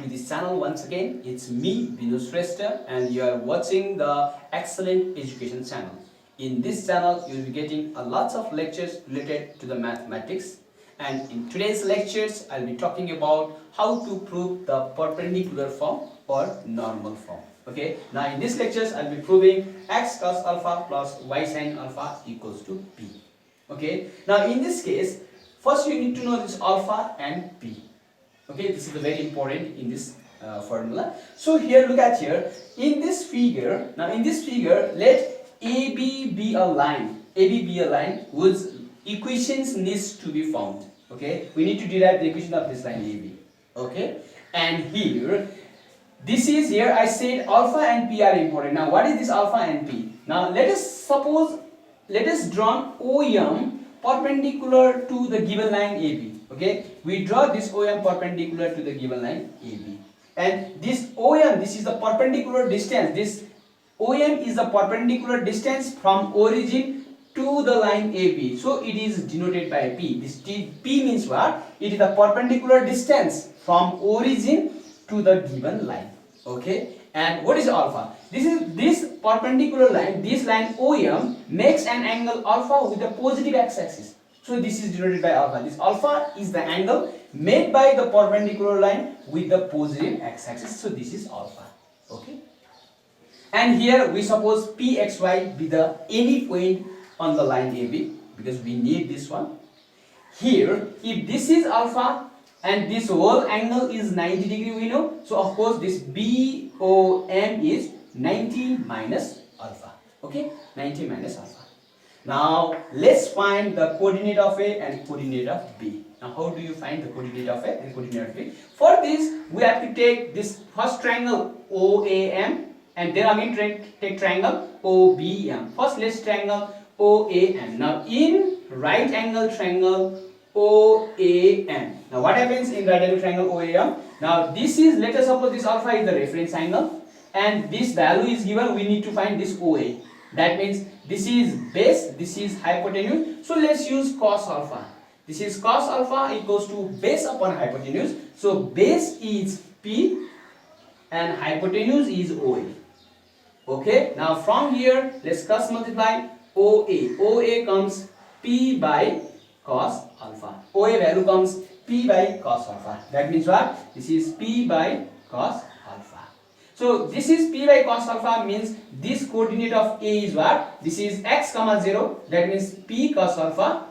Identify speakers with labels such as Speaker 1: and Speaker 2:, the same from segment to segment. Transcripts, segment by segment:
Speaker 1: to this channel once again. It's me, Binod Shrestha, and you are watching the Excellent Education channel. In this channel, you will be getting a lots of lectures related to the mathematics. And in today's lectures, I'll be talking about how to prove the perpendicular form or normal form. Okay. Now in these lectures, I'll be proving x cos alpha plus y sin alpha equals to p. Okay. Now in this case, first you need to know this alpha and p. Okay, this is very important in this formula. So here, look at here. In this figure, now in this figure, let AB be a line. AB be a line whose equations needs to be found. Okay, we need to derive the equation of this line AB. Okay, and here, this is here I said alpha and p are important. Now what is this alpha and p? Now let us draw OM perpendicular to the given line AB. Okay, we draw this OM perpendicular to the given line AB, and this OM, this is the perpendicular distance. This OM is the perpendicular distance from origin to the line AB, so it is denoted by P. This P means what? It is the perpendicular distance from origin to the given line. Okay, and what is alpha? This perpendicular line, this line OM makes an angle alpha with the positive x-axis. So this is denoted by alpha. This alpha is the angle made by the perpendicular line with the positive x-axis. So this is alpha. Okay. And here we suppose pxy be the any point on the line AB, because we need this one. Here, if this is alpha and this whole angle is 90 degree, we know. So of course this BOM is 90 minus alpha. Okay, 90 minus alpha. Now let's find the coordinate of A and coordinate of B. Now how do you find the coordinate of A and coordinate of B? For this, we have to take this first triangle OAM and then again take triangle OBM. First let's triangle OAM. Now in right angle triangle OAM. Now what happens in right angle triangle OAM? Now this is, let us suppose this alpha is the reference angle and this value is given. We need to find this OA. That means this is base, this is hypotenuse. So let's use cos alpha. This is cos alpha equals to base upon hypotenuse. So base is P and hypotenuse is OA. Okay, now from here let's cross multiply OA. OA comes P by cos alpha. OA value comes P by cos alpha. That means what? This is P by cos alpha. So this is P by cos alpha means this coordinate of A is what? This is x comma 0. That means P cos alpha,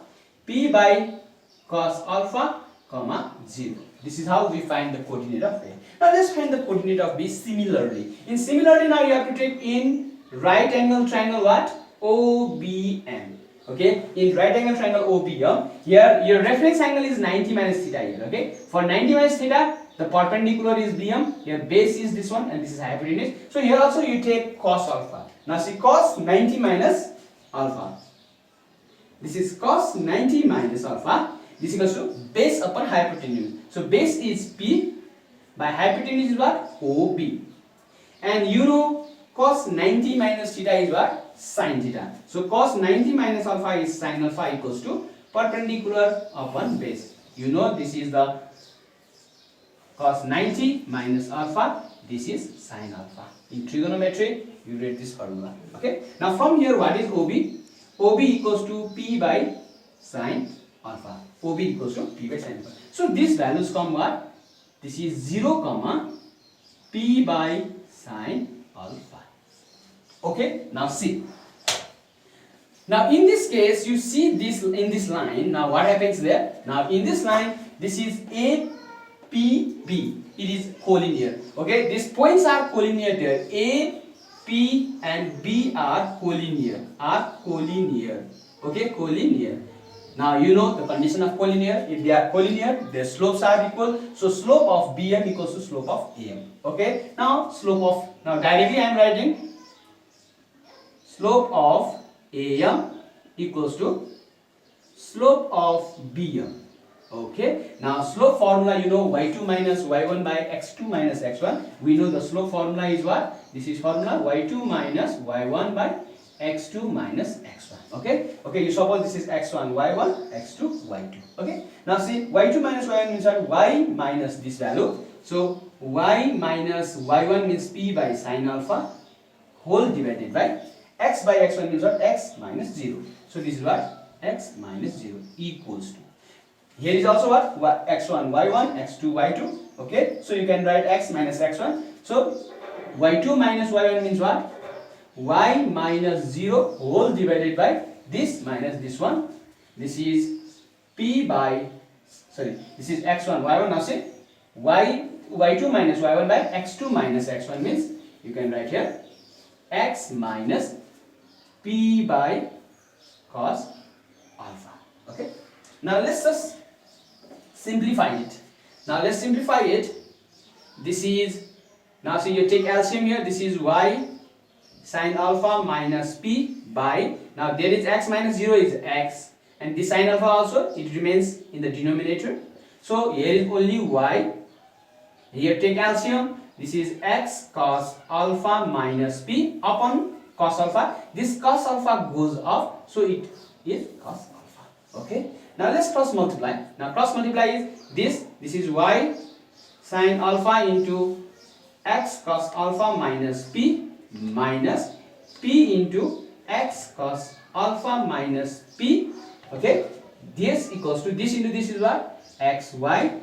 Speaker 1: P by cos alpha comma 0. This is how we find the coordinate of A. Now let's find the coordinate of B similarly. In similarly, now you have to take in right angle triangle what? OBM. Okay, in right angle triangle OBM, here your reference angle is 90 minus theta here. Okay, for 90 minus theta, the perpendicular is BM, your base is this one, and this is hypotenuse. So here also you take cos alpha. Now see, cos 90 minus alpha. This is cos 90 minus alpha. This equals to base upon hypotenuse. So base is P by hypotenuse is what? OB. And you know cos 90 minus theta is what? Sin theta. So cos 90 minus alpha is sin alpha equals to perpendicular upon base. You know this is the cos 90 minus alpha, this is sin alpha. In trigonometry, you read this formula. Okay. Now from here, what is OB? OB equals to P by sin alpha. OB equals to P by sin alpha. So these values come what? This is 0 comma P by sin alpha. Okay. Now see. Now in this case, you see this in this line. Now what happens there? Now in this line, this is A P, B. It is collinear. Okay, these points are collinear there. A, P and B are collinear. Okay, collinear. Now you know the condition of collinear. If they are collinear, their slopes are equal. So slope of BM equals to slope of AM. Okay, now now directly I am writing slope of AM equals to slope of BM. Okay, now slope formula, you know, y2 minus y1 by x2 minus x1. We know the slope formula is what? This is formula y2 minus y1 by x2 minus x1. Okay, you suppose this is x1 y1, x2 y2. Okay, now see, y2 minus y1 means what? Y minus this value, So y minus y1 means p by sine alpha whole divided by x by x1 means what? X minus 0. So this is what? X minus 0 equals to. Here is also what? X1 y1, x2 y2. Okay, so you can write x minus x1. So y2 minus y1 means what? Y minus 0 whole divided by this minus this one. This is p by, this is x1 y1. Now say y2 minus y1 by x2 minus x1 means you can write here x minus p by cos alpha. Okay, now let's just simplify it. Now let's simplify it. This is, now so you take LCM here. This is y sine alpha minus p by, now there is x minus 0 is x, and this sine alpha also it remains in the denominator. So here is only y. Here take LCM. This is x cos alpha minus p upon cos alpha. This cos alpha goes off, so it is cos alpha. Okay. Now let's cross multiply. Now cross multiply is this. This is y sine alpha into x cos alpha minus p minus p into x cos alpha minus p. Okay. This equals to this into this is what? Xy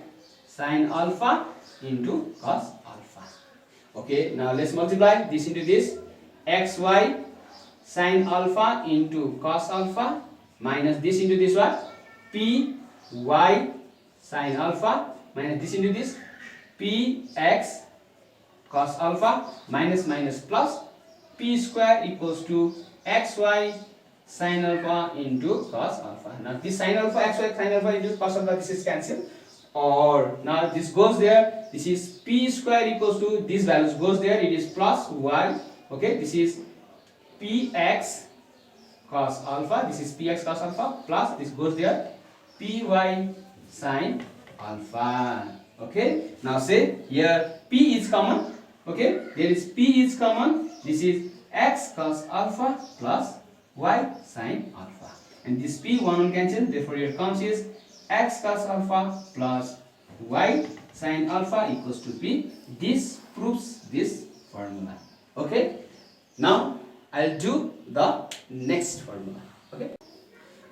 Speaker 1: sine alpha into cos alpha. Okay. Now let's multiply this into this. Xy sine alpha into cos alpha minus this into this what? P y sine alpha minus this into this p x cos alpha minus minus plus p square equals to xy sine alpha into cos alpha. Now this sine alpha xy sine alpha into cos alpha, this is cancelled, or now this goes there. This is p square equals to these values goes there, it is plus y. Okay, this is px cos alpha, this is px cos alpha plus this goes there py sine alpha. Okay, now say here p is common. Okay, there is p is common. This is x cos alpha plus y sine alpha, and this p one cancel, therefore here comes is x cos alpha plus y sine alpha equals to p. This proves this formula. Okay, now I'll do the next formula. Okay.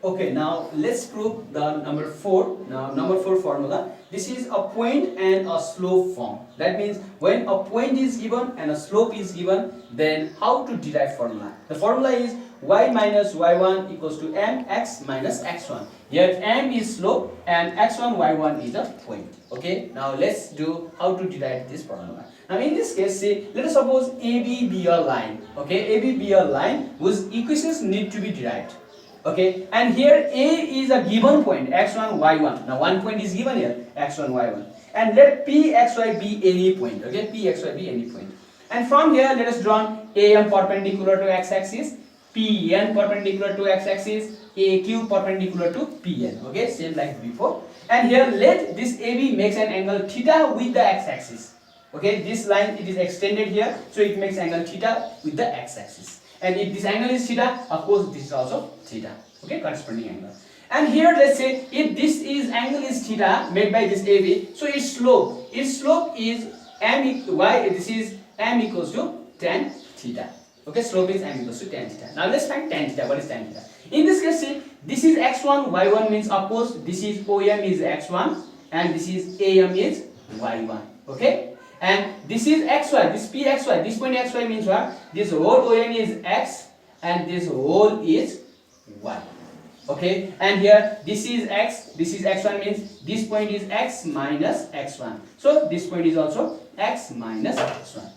Speaker 1: Okay, now let's prove the number 4. Now number 4 formula. This is a point and a slope form. That means when a point is given and a slope is given, then how to derive formula. The formula is y minus y1 equals to mx minus x1. Here m is slope and x1 y1 is a point. Okay, now let's do how to derive this formula. Now in this case, say let us suppose AB be a line. Okay, AB be a line whose equations need to be derived. Okay, and here A is a given point x1 y1. Now one point is given here x1 y1, and let p xy be any point. Okay, p xy be any point, and from here let us draw AM perpendicular to x-axis, PN perpendicular to x-axis, AQ perpendicular to PN. Okay, same like before, and here let this AB makes an angle theta with the x-axis. Okay, this line it is extended here, so it makes angle theta with the x-axis. And if this angle is theta, of course this is also theta. Okay, corresponding angle. And here let's say if this is angle is theta made by this AB, so its slope is this is m equals to tan theta. Okay, slope is m equals to tan theta. Now let's find tan theta. What is tan theta? In this case, see, this is x1 y1 means of course this is OM is x1 and this is AM is y1. Okay. And this is xy, this pxy, this point xy means what? This whole ON is x and this whole is y. Okay, and here this is x, this is x1 means this point is x minus x1. So this point is also x minus x1.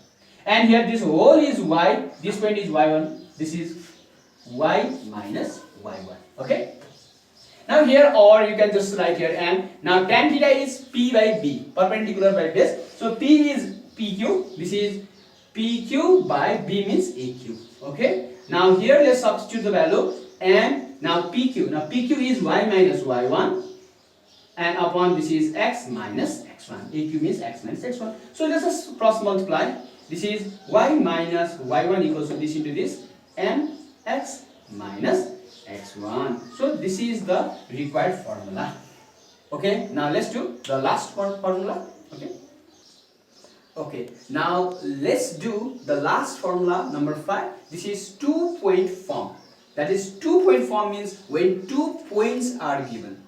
Speaker 1: And here this whole is y, this point is y1, this is y minus y1. Okay. Now here, or you can just write here m. Now tan theta is p by b, perpendicular by base. So p is pq, this is pq by b means aq. Okay. Now here let's substitute the value and now pq. Now pq is y minus y1 and upon this is x minus x1. aq means x minus x1. So let's just cross multiply. This is y minus y1 equals to this into this m x minus x1. So this is the required formula. Okay, now let's do the last formula. Okay, Okay, now let's do the last formula, number 5. This is 2-point form. That is 2-point form means when 2 points are given.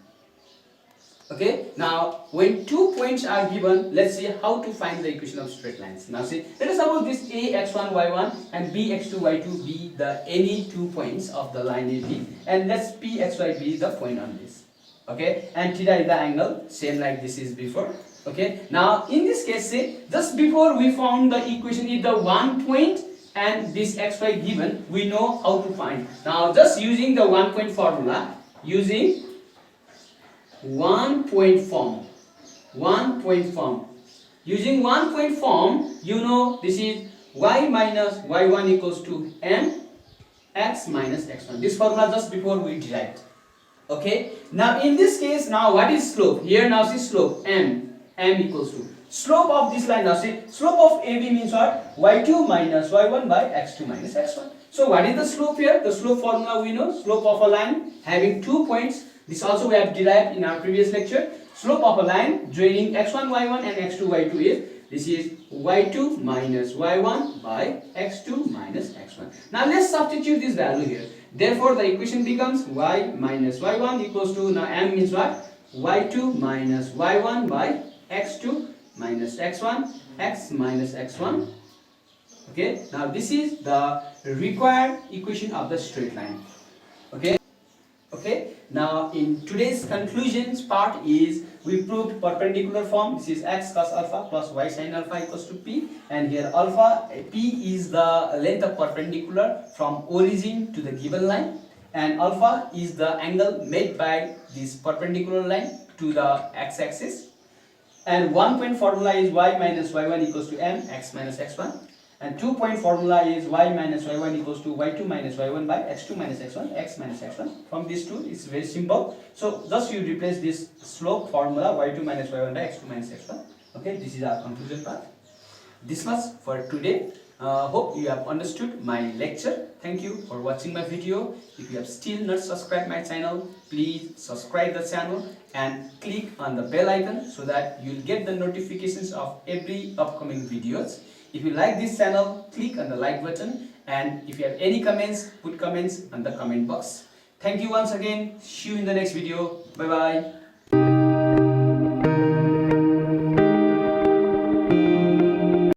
Speaker 1: Okay, now when 2 points are given, let's see how to find the equation of straight lines. Now see, let us suppose this a x1 y1 and b x2 y2 be the any 2 points of the line AB, and let's p xy be the point on this. Okay, and theta is the angle, same like this is before. Okay, now in this case, say just before we found the equation is the 1 point and this xy given, we know how to find. Now just using the 1 point formula, using 1 point form, using 1 point form, you know this is y minus y1 equals to m x minus x1. This formula just before we derived. Okay, now in this case, now what is slope? Here now see slope m equals to slope of this line. Now see slope of AB means what? y2 minus y1 by x2 minus x1. So what is the slope here? The slope formula we know, slope of a line having 2 points. This also we have derived in our previous lecture. Slope of a line joining x1 y1 and x2 y2 is, this is y2 minus y1 by x2 minus x1. Now let's substitute this value here. Therefore the equation becomes y minus y1 equals to, now m means what? y2 minus y1 by x2 minus x1, x minus x1. Okay, now this is the required equation of the straight line. Okay, now in today's conclusions part is we proved perpendicular form. This is x cos alpha plus y sin alpha equals to p, and here alpha, p is the length of perpendicular from origin to the given line, and alpha is the angle made by this perpendicular line to the x-axis, and 1 point formula is y minus y1 equals to m x minus x1, and 2 point formula is y minus y1 equals to y2 minus y1 by x2 minus x1, x minus x1. From these two, it's very simple. So just you replace this slope formula y2 minus y1 by x2 minus x1. Okay, this is our conclusion part. This much for today. Hope you have understood my lecture. Thank you for watching my video. If you have still not subscribed my channel, please subscribe the channel and click on the bell icon so that you'll get the notifications of every upcoming videos. If you like this channel, click on the like button, and if you have any comments, put comments on the comment box. Thank you once again. See you in the next video. Bye bye.